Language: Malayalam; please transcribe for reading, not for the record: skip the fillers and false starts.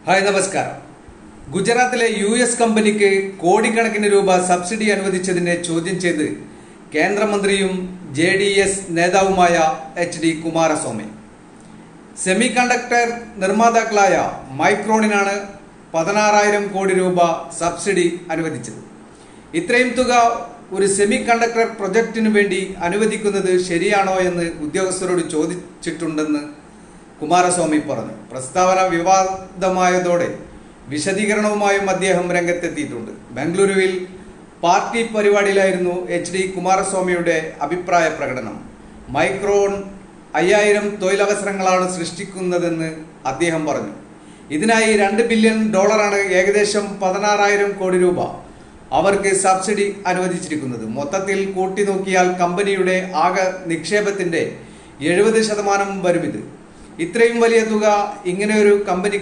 ഹായ് നമസ്കാരം. ഗുജറാത്തിലെ US കമ്പനിക്ക് കോടിക്കണക്കിന് രൂപ സബ്സിഡി അനുവദിച്ചതിനെ ചോദ്യം ചെയ്ത് കേന്ദ്രമന്ത്രിയും JDS നേതാവുമായ HD കുമാരസ്വാമി സെമി കണ്ടക്ടർ നിർമ്മാതാക്കളായ മൈക്രോണിനാണ് 16,000 കോടി രൂപ സബ്സിഡി അനുവദിച്ചത്. ഇത്രയും തുക ഒരു സെമി കണ്ടക്ടർ പ്രൊജക്ടിനു വേണ്ടി അനുവദിക്കുന്നത് ശരിയാണോ എന്ന് ഉദ്യോഗസ്ഥരോട് ചോദിച്ചിട്ടുണ്ടെന്ന് കുമാരസ്വാമി പറഞ്ഞു. പ്രസ്താവന വിവാദമായതോടെ വിശദീകരണവുമായും അദ്ദേഹം രംഗത്തെത്തിയിട്ടുണ്ട്. ബംഗളൂരുവിൽ പാർട്ടി പരിപാടിയിലായിരുന്നു HD കുമാരസ്വാമിയുടെ അഭിപ്രായ പ്രകടനം. മൈക്രോൺ 5,000 തൊഴിലവസരങ്ങളാണ് സൃഷ്ടിക്കുന്നതെന്ന് അദ്ദേഹം പറഞ്ഞു. ഇതിനായി $2 ബില്യൺ, ഏകദേശം 16,000 കോടി രൂപ അവർക്ക് സബ്സിഡി അനുവദിച്ചിരിക്കുന്നത്. മൊത്തത്തിൽ കൂട്ടി നോക്കിയാൽ കമ്പനിയുടെ ആകെ നിക്ഷേപത്തിന്റെ 70% വരും ഇത്. ഇത്രയും വലിയ തുക ഇങ്ങനെയൊരു കമ്പനിക്ക്